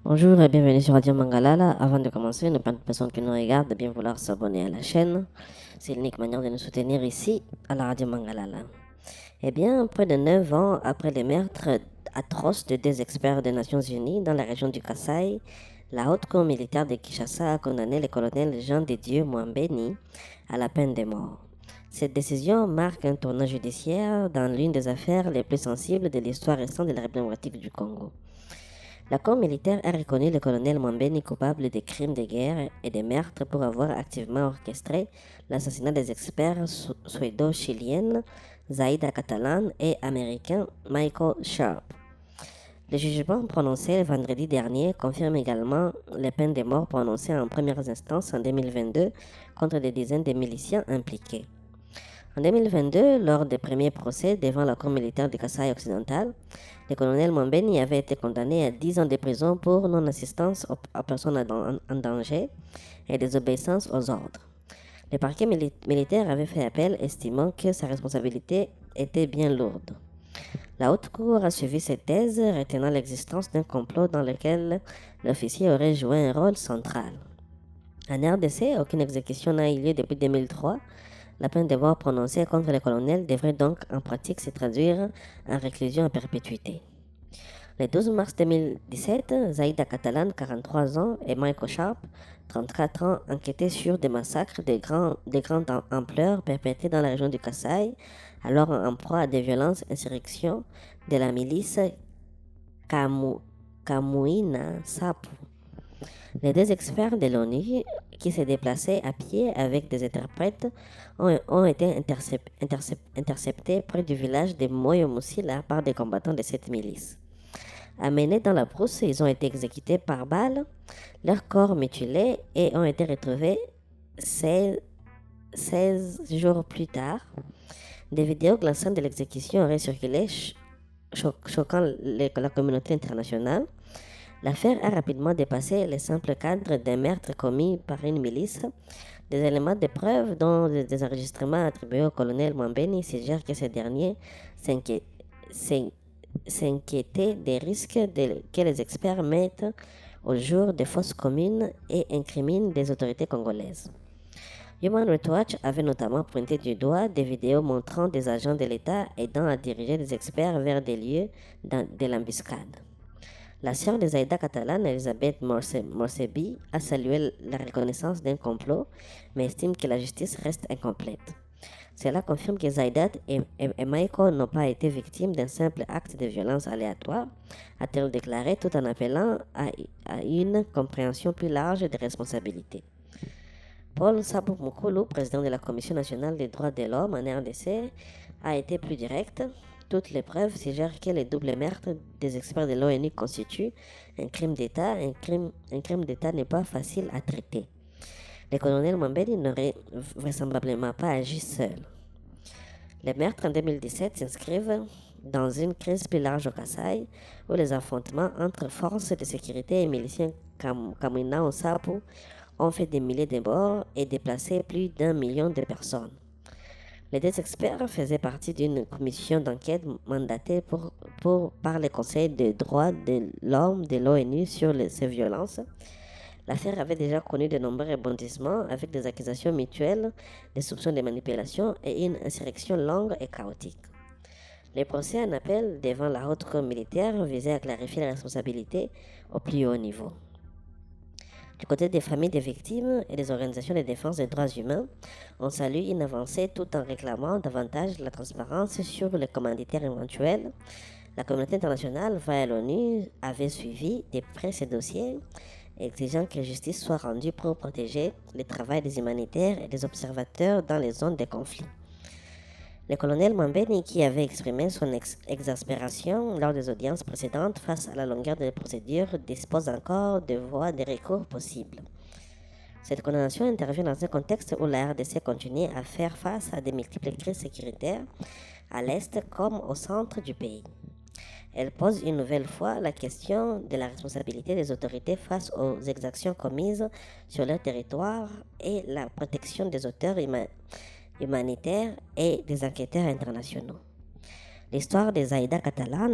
Bonjour et bienvenue sur Radio Mangalala. Avant de commencer, ne pas de personnes qui nous regardent de bien vouloir s'abonner à la chaîne. C'est l'unique manière de nous soutenir ici à la Radio Mangalala. Eh bien, près de 9 ans après les meurtres atroces de deux experts des Nations Unies dans la région du Kasaï, la haute cour militaire de Kinshasa a condamné le colonel Jean de Dieu Mwambeni à la peine de mort. Cette décision marque un tournant judiciaire dans l'une des affaires les plus sensibles de l'histoire récente de la République du Congo. La cour militaire a reconnu le colonel Mwambeni coupable des crimes de guerre et des meurtres pour avoir activement orchestré l'assassinat des experts suédo-chiliennes Zaida Catalan et américain Michael Sharp. Le jugement prononcé vendredi dernier confirme également les peines de mort prononcées en première instance en 2022 contre des dizaines de miliciens impliqués. En 2022, lors des premiers procès devant la Cour militaire du Kasaï occidental, le colonel Mwambeni avait été condamné à 10 ans de prison pour non-assistance aux personnes en danger et désobéissance aux ordres. Le parquet militaire avait fait appel, estimant que sa responsabilité était bien lourde. La haute cour a suivi cette thèse, retenant l'existence d'un complot dans lequel l'officier aurait joué un rôle central. En RDC, aucune exécution n'a eu lieu depuis 2003. La peine de mort prononcée contre le colonel devrait donc en pratique se traduire en réclusion à perpétuité. Le 12 mars 2017, Zaida Catalan, 43 ans, et Michael Sharp, 34 ans, enquêtaient sur des massacres de grande ampleur perpétrés dans la région du Kasaï, alors en proie à des violences insurrections de la milice Kamouina Sapu. Les deux experts de l'ONU qui se déplaçaient à pied avec des interprètes ont été interceptés près du village de Moyomusila par des combattants de cette milice. Amenés dans la brousse, ils ont été exécutés par balles, leurs corps mutilés et ont été retrouvés 16 jours plus tard. Des vidéos glaçantes de l'exécution auraient circulé, choquant la communauté internationale. L'affaire a rapidement dépassé le simple cadre d'un meurtre commis par une milice. Des éléments de preuve, dont des enregistrements attribués au colonel Mwambeni, suggèrent que ce dernier s'inquiétait des risques que les experts mettent au jour de fausses communes et incriminent des autorités congolaises. Human Rights Watch avait notamment pointé du doigt des vidéos montrant des agents de l'État aidant à diriger des experts vers des lieux de l'embuscade. La sœur de Zaida Catalan, Elisabeth Morsebi, a salué la reconnaissance d'un complot, mais estime que la justice reste incomplète. Cela confirme que Zaida et Michael n'ont pas été victimes d'un simple acte de violence aléatoire, a-t-elle déclaré, tout en appelant à une compréhension plus large des responsabilités. Paul Sabou Mukulu, président de la Commission nationale des droits de l'homme en RDC, a été plus direct. Toutes les preuves suggèrent que le double meurtre des experts de l'ONU constitue un crime d'État. Un crime d'État n'est pas facile à traiter. Le colonel Mwambeni n'aurait vraisemblablement pas agi seul. Les meurtres en 2017 s'inscrivent dans une crise plus large au Kasaï, où les affrontements entre forces de sécurité et miliciens Kamwina Sapu ont fait des milliers de morts et déplacé plus d'1 million de personnes. Les deux experts faisaient partie d'une commission d'enquête mandatée par le Conseil des droits de l'homme de l'ONU sur ces violences. L'affaire avait déjà connu de nombreux rebondissements avec des accusations mutuelles, des soupçons de manipulation et une insurrection longue et chaotique. Les procès en appel devant la haute cour militaire visaient à clarifier les responsabilités au plus haut niveau. Du côté des familles des victimes et des organisations de défense des droits humains, on salue une avancée tout en réclamant davantage la transparence sur les commanditaires éventuels. La communauté internationale, via l'ONU, avait suivi de près ces dossiers, exigeant que la justice soit rendue pour protéger le travail des humanitaires et des observateurs dans les zones de conflit. Le colonel Mwambeni, qui avait exprimé son exaspération lors des audiences précédentes face à la longueur des procédures, dispose encore de voies de recours possibles. Cette condamnation intervient dans un contexte où la RDC continue à faire face à de multiples crises sécuritaires à l'est comme au centre du pays. Elle pose une nouvelle fois la question de la responsabilité des autorités face aux exactions commises sur leur territoire et la protection des auteurs humanitaires et des enquêteurs internationaux. L'histoire de Zaida Catalan